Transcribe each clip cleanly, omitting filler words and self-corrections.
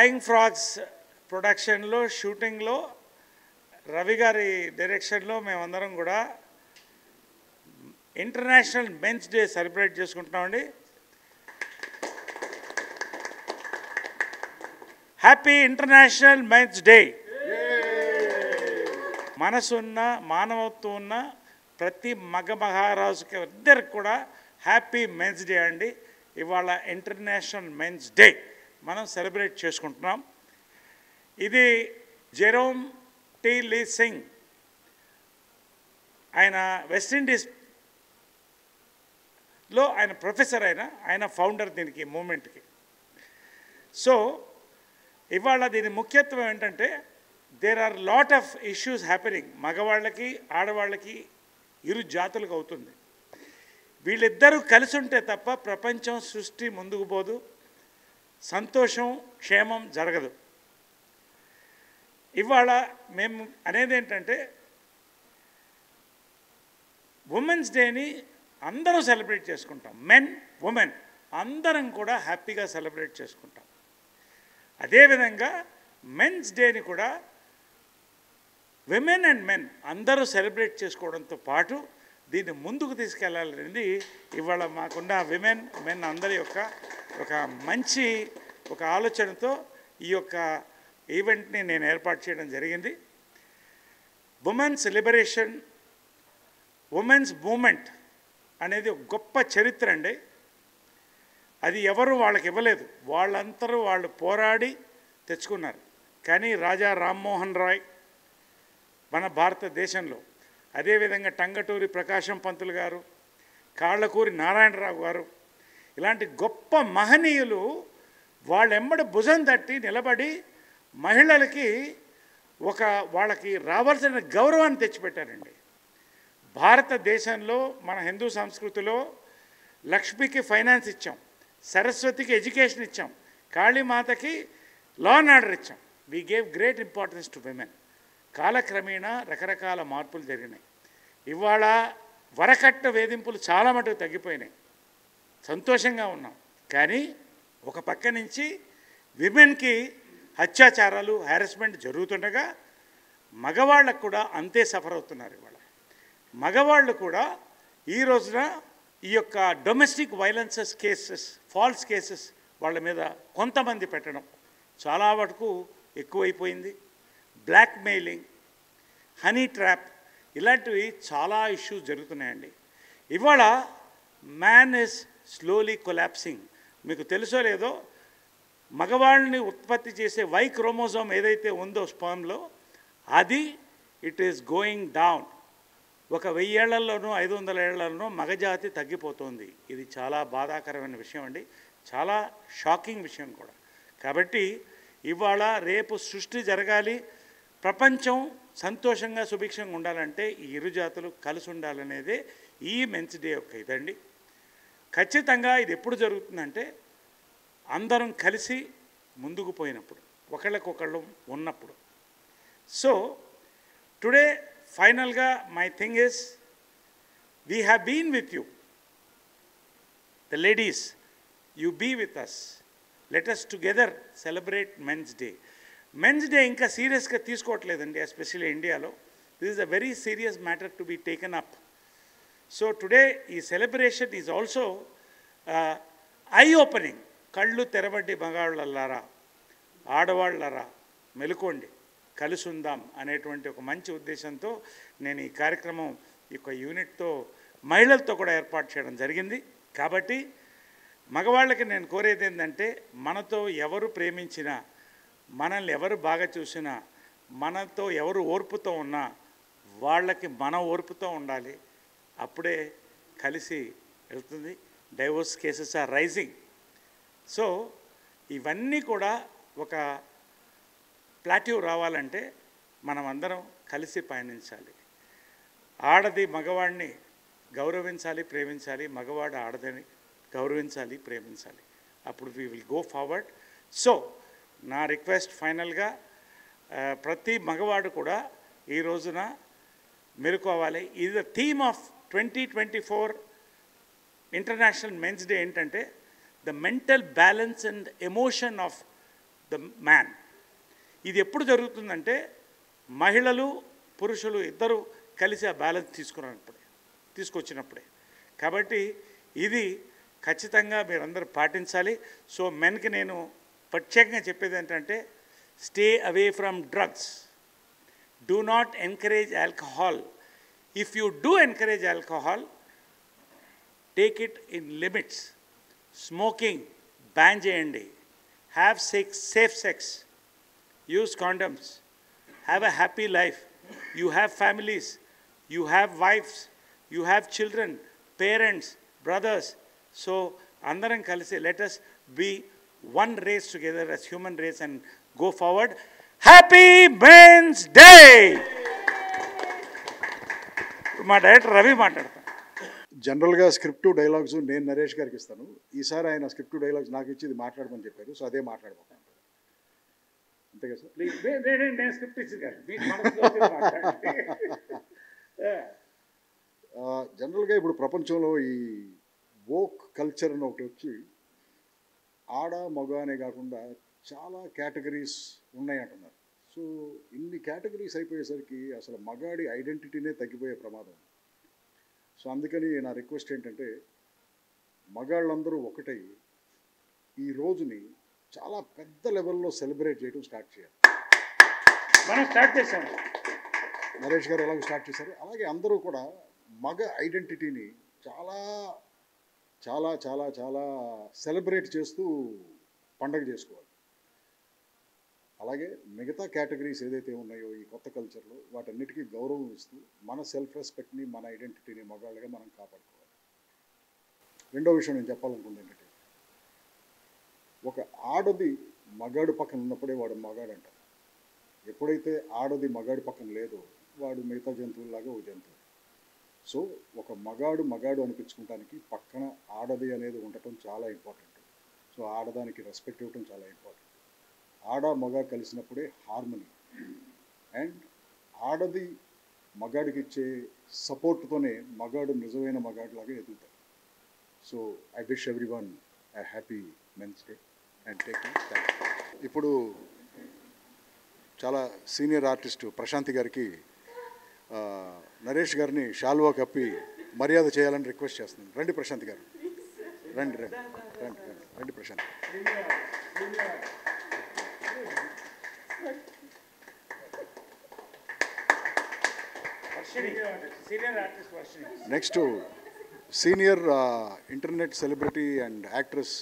Flying frogs ప్రొడక్షన్లో షూటింగ్లో రవి గారి డైరెక్షన్లో మేమందరం కూడా ఇంటర్నేషనల్ మెన్స్ డే సెలబ్రేట్ చేసుకుంటున్నామండి. Happy international men's day. మనసున్న మానవత్వం ఉన్న ప్రతి మహారాజుకి ఇద్దరికి కూడా హ్యాపీ మెన్స్ డే అండి. ఇవాళ ఇంటర్నేషనల్ మెన్స్ డే మనం సెలబ్రేట్ చేసుకుంటున్నాం. ఇది జెరోమ్ టీ లీ సింగ్, ఆయన వెస్టిండీస్లో ఆయన ప్రొఫెసర్, ఆయన ఫౌండర్ దీనికి మూమెంట్కి. సో ఇవాళ దీని ముఖ్యత్వం ఏంటంటే there are lot of issues happening. మగవాళ్ళకి ఆడవాళ్ళకి ఇరు జాతులకు అవుతుంది. వీళ్ళిద్దరూ కలిసి ఉంటే తప్ప ప్రపంచం సృష్టి ముందుకు పోదు, సంతోషం క్షేమం జరగదు. ఇవాళ మేము అనేది ఏంటంటే ఉమెన్స్ డేని అందరం సెలబ్రేట్ చేసుకుంటాం. మెన్ ఉమెన్ అందరం కూడా హ్యాపీగా సెలబ్రేట్ చేసుకుంటాం. అదేవిధంగా మెన్స్ డేని కూడా విమెన్ అండ్ మెన్ అందరూ సెలబ్రేట్ చేసుకోవడంతో పాటు దీన్ని ముందుకు తీసుకెళ్లాలనేది ఇవాళ మాకున్న విమెన్ మెన్ అందరి యొక్క ఒక మంచి ఒక ఆలోచనతో ఈ యొక్క ఈవెంట్ని నేను ఏర్పాటు చేయడం జరిగింది. ఉమెన్స్ లిబరేషన్, ఉమెన్స్ మూమెంట్ అనేది ఒక గొప్ప చరిత్ర అండి. అది ఎవరు వాళ్ళకి ఇవ్వలేదు, వాళ్ళందరూ వాళ్ళు పోరాడి తెచ్చుకున్నారు. కానీ రాజా రామ్మోహన్ రాయ్ మన భారతదేశంలో, అదేవిధంగా టంగటూరి ప్రకాశం పంతులు గారు, కాళ్ళకూరి నారాయణరావు గారు, ఇలాంటి గొప్ప మహనీయులు వాళ్ళెమ్మడి భుజం తట్టి నిలబడి మహిళలకి వాళ్ళకి రావాల్సిన గౌరవాన్ని తెచ్చిపెట్టారండి. భారతదేశంలో మన హిందూ సంస్కృతిలో లక్ష్మికి ఫైనాన్స్ ఇచ్చాం, సరస్వతికి ఎడ్యుకేషన్ ఇచ్చాం, కాళీమాతకి లా అండ్ ఆర్డర్ ఇచ్చాం. We gave great importance to women. కాలక్రమేణా రకరకాల మార్పులు జరిగినాయి. ఇవాళ వరకట్న వేధింపులు చాలా మటుకు తగ్గిపోయినాయి, సంతోషంగా ఉన్నాం. కానీ ఒక పక్క నుంచి విమెన్కి అత్యాచారాలు హ్యారస్మెంట్ జరుగుతుండగా మగవాళ్ళకు కూడా అంతే సఫర్ అవుతున్నారు. ఇవాళ మగవాళ్ళు కూడా ఈ రోజున ఈ యొక్క domestic violences cases, false cases వాళ్ళ మీద కొంతమంది పెట్టడం చాలా వరకు ఎక్కువైపోయింది. బ్లాక్మెయిలింగ్, హనీ ట్రాప్, ఇలాంటివి చాలా ఇష్యూస్ జరుగుతున్నాయండి. ఇవాళ మ్యాన్ ఈజ్ స్లోలీ కొలాప్సింగ్. మీకు తెలుసో లేదో, మగవాళ్ళని ఉత్పత్తి చేసే వై క్రోమోజోమ్ ఏదైతే ఉందో స్పర్మ్లో, అది ఇట్ ఈస్ గోయింగ్ డౌన్. ఒక 1000 ఏళ్లలోనూ 500 ఏళ్లలోనూ మగజాతి తగ్గిపోతుంది. ఇది చాలా బాధాకరమైన విషయం అండి, చాలా షాకింగ్ విషయం కూడా. కాబట్టి ఇవాళ రేపు సృష్టి జరగాలి, ప్రపంచం సంతోషంగా సుభిక్షంగా ఉండాలంటే ఈ ఇరు జాతులు కలిసి ఉండాలనేదే ఈ మెన్స్ డే యొక్క ఇదండి. ఖచ్చితంగా ఇది ఎప్పుడు జరుగుతుందంటే అందరం కలిసి ముందుకు పోయినప్పుడు, ఒకళ్ళకొకళ్ళు ఉన్నప్పుడు. సో టుడే ఫైనల్గా my thing is, we have been with you, the ladies, you be with us, let us together celebrate men's day. Men's day ఇంకా సీరియస్గా తీసుకోవట్లేదండి, ఎస్పెషల్లీ ఇండియాలో. This is a very serious matter to be taken up. So today ఈ celebration is also eye opening. కళ్ళు తెరవండి మగవాళ్ళలారా, ఆడవాళ్ళరా, మెలుకోండి, కలిసి ఉందాం అనేటువంటి ఒక మంచి ఉద్దేశంతో నేను ఈ కార్యక్రమం యొక్క యూనిట్తో మహిళలతో కూడా ఏర్పాటు చేయడం జరిగింది. కాబట్టి మగవాళ్ళకి నేను కోరేది ఏంటంటే, మనతో ఎవరు ప్రేమించినా, మనల్ని ఎవరు బాగా చూసినా, మనతో ఎవరు ఓర్పుతో ఉన్నా వాళ్ళకి మన ఓర్పుతో ఉండాలి. అప్పుడే కలిసి వెళ్తుంది. Divorce cases are rising. So ఇవన్నీ కూడా ఒక ప్లాట్యూ రావాలంటే మనం అందరం కలిసి పయనించాలి. ఆడది మగవాడిని గౌరవించాలి, ప్రేమించాలి, మగవాడు ఆడదని గౌరవించాలి, ప్రేమించాలి. అప్పుడు we will go forward. So నా రిక్వెస్ట్ ఫైనల్గా, ప్రతి మగవాడు కూడా ఈ రోజున మెలుకోవాలి. ఇది the theme of 2024 international men's day. ఏంటంటే the mental balance and emotion of the man. ఇది ఎప్పుడు జరుగుతుందంటే మహిళలు పురుషులు ఇద్దరు కలిసి ఆ బ్యాలెన్స్ తీసుకొచ్చినప్పుడే. కాబట్టి ఇది ఖచ్చితంగా మీరందరూ పాటించాలి. సో మెన్కి నేను ప్రత్యేకంగా చెప్పేది ఏంటంటే, stay away from drugs, do not encourage alcohol. If you do encourage alcohol, take it in limits. Smoking ban చేయండి. Have safe sex, use condoms, have a happy life. You have families, you have wives, you have children, parents, brothers. So అందరం కలిసి let us be one race together as human race and go forward. Happy Men's Day. మా director Ravi మాట్లాడతాను. జనరల్గా script dialogues నేను నరేష్ గారికి ఇస్తాను. ఈసారి ఆయన స్క్రిప్ట్ డైలాగ్స్ నాకు ఇచ్చి ఇది మాట్లాడమని చెప్పారు. సో అదే మాట్లాడబోతాను. అంతే కదా సార్? ప్లీజ్ నేను స్క్రిప్ట్ ఇచ్చింది కాదు. జనరల్గా ఇప్పుడు ప్రపంచంలో ఈ వోక్ కల్చర్ అని ఒకటి వచ్చి ఆడ మగ అనే కాకుండా చాలా కేటగిరీస్ ఉన్నాయి అంటున్నారు. సో ఇన్ని కేటగిరీస్ అయిపోయేసరికి అసలు మగాడి ఐడెంటిటీనే తగ్గిపోయే ప్రమాదం. సో అందుకని నా రిక్వెస్ట్ ఏంటంటే, మగాళ్ళందరూ ఒకటై ఈ రోజుని చాలా పెద్ద లెవెల్లో సెలబ్రేట్ చేయడం స్టార్ట్ చేయాలి. మనం స్టార్ట్ చేశాము. నరేష్ గారు ఎలాగో స్టార్ట్ చేశారు, అలాగే అందరూ కూడా మగ ఐడెంటిటీని చాలా చాలా చాలా చాలా సెలబ్రేట్ చేస్తూ పండగ చేసుకోవాలి. అలాగే మిగతా కేటగిరీస్ ఏదైతే ఉన్నాయో ఈ కొత్త కల్చర్లో వాటన్నిటికీ గౌరవం ఇస్తూ మన సెల్ఫ్ రెస్పెక్ట్ని, మన ఐడెంటిటీని మగాళ్ళగా మనం కాపాడుకోవాలి. రెండో విషయం నేను చెప్పాలనుకుంది ఏంటంటే, ఒక ఆడది మగాడు పక్కన ఉన్నప్పుడే వాడు మగాడు అంటారు. ఎప్పుడైతే ఆడది మగాడి పక్కన లేదో వాడు మిగతా జంతువులాగా ఒక జంతువు. సో ఒక మగాడు అనిపించుకోవడానికి పక్కన ఆడది అనేది ఉండటం చాలా ఇంపార్టెంట్. సో ఆడదానికి రెస్పెక్ట్ ఇవ్వటం చాలా ఇంపార్టెంట్. ఆడ మగ కలిసినప్పుడే హార్మనీ. అండ్ ఆడది మగాడికి ఇచ్చే సపోర్ట్తోనే మగాడు నిజమైన మగాడిలాగా ఎదుగుతాడు. So I wish everyone a happy men's day and take care. ఇప్పుడు చాలా సీనియర్ ఆర్టిస్టు ప్రశాంతి గారికి నరేష్ గారిని షాల్వా కప్పి మర్యాద చేయాలని రిక్వెస్ట్ చేస్తున్నాను. రండి ప్రశాంత్ గారు, రండి రండి రండి రండి రండి Prashant. Next senior internet celebrity and actress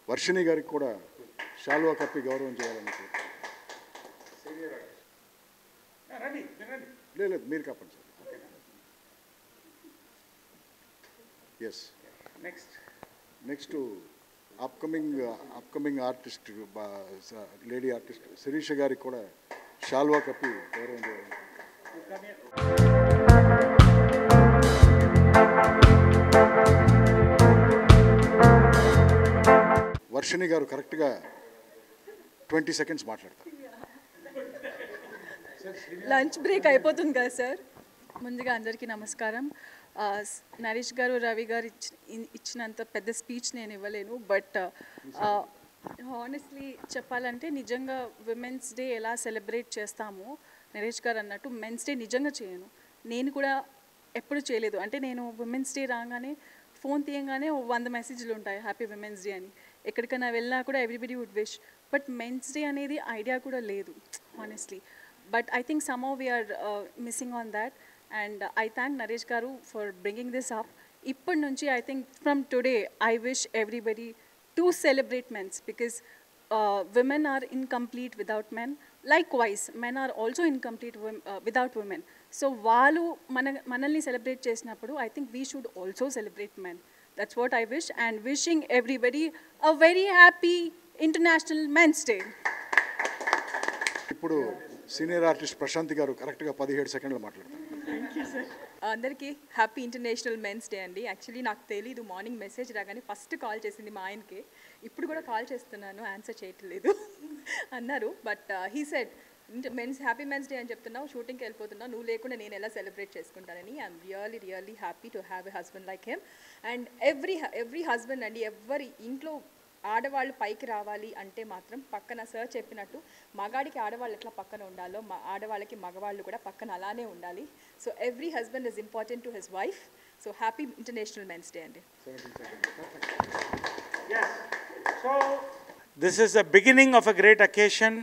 Varshini గారికి కూడా షాల్వా కప్పి గౌరవం చేయాలని. లేదు మీరు కప్పండి sir. Yes, next upcoming artist lady artist Sirisha గారికి కూడా షాల్వా కప్పి గౌరవం చేయాలి. వర్షిణి గారు కరెక్ట్గా 20 seconds మాట్లాడతారు. లంచ్ బ్రేక్ అయిపోతుంది కదా సార్. ముందుగా అందరికీ నమస్కారం. నరేష్ గారు, రవి గారు ఇచ్చినంత పెద్ద స్పీచ్ నేను ఇవ్వలేను. బట్ హానెస్ట్లీ చెప్పాలంటే నిజంగా విమెన్స్ డే ఎలా సెలబ్రేట్ చేస్తామో నరేష్ గారు అన్నట్టు మెన్స్ డే నిజంగా చేయను. నేను కూడా ఎప్పుడు చేయలేదు. అంటే నేను విమెన్స్ డే రాగానే ఫోన్ తీయగానే 100 మెసేజ్లు ఉంటాయి హ్యాపీ విమెన్స్ డే అని. ఎక్కడికైనా వెళ్ళినా కూడా everybody would wish. But men's day అనేది ఐడియా కూడా లేదు honestly. But I think somehow we are missing on that, and I thank Naresh Garu for bringing this up. Ippadi nunchi I think from today I wish everybody to celebrate men's, because women are incomplete without men. Likewise, men are also incomplete without women. So వాళ్ళు మనల్ని celebrate చేసినప్పుడు I think we should also celebrate men. That's what I wish, and wishing everybody a very happy International Men's Day. ఇప్పుడు senior artist Prashanti గారు కరెక్ట్గా 17 seconds మాట్లాడతారు. Thank you sir. అందరికీ happy international men's day అండి. Actually నాకు తెలీదు, morning message రాగానే first call చేసింది మా ఆయనకే. ఇప్పుడు కూడా కాల్ చేస్తున్నాను, ఆన్సర్ చేయట్లేదు అన్నారు. But he said men's happy men's day అని చెప్తున్నావు, షూటింగ్కి వెళ్ళిపోతున్నావు, నువ్వు లేకుండా నేను ఎలా సెలబ్రేట్ చేసుకుంటానని. I'm really happy to have a husband like him. And every husband అండి, ఎవరి ఇంట్లో ఆడవాళ్ళు పైకి రావాలి అంటే మాత్రం పక్కన సార్ చెప్పినట్టు మగాడికి ఆడవాళ్ళు ఎట్లా పక్కన ఉండాలో ఆడవాళ్ళకి మగవాళ్ళు కూడా పక్కన అలానే ఉండాలి. So every husband is important to his wife. So happy international men's day అండి. Yes. So, this is the beginning of a great occasion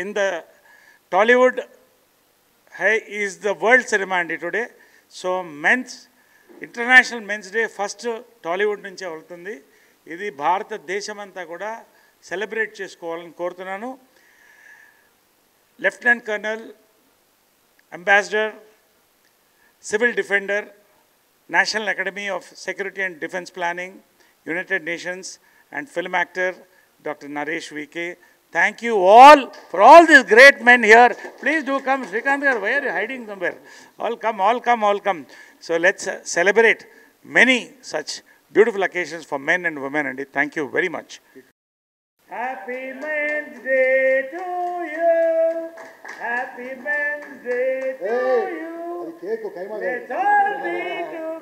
in the Tollywood. Is the world ceremony today. So, International Men's Day first Tollywood నుంచే వెళ్తుంది. ఇది భారతదేశమంతా కూడా celebrate చేసుకోవాలని కోరుతున్నాను. Lieutenant colonel, ambassador, civil defender, National Academy of Security and Defense Planning, United Nations, and film actor Dr. Naresh VK. Thank you all for all these great men here. Please do come. Srikanth garu, why are you hiding somewhere? All come, all come, all come. So let's celebrate many such beautiful occasions for men and women. And thank you very much. Happy Men's Day to you. Happy Men's Day to you. Let's all be together.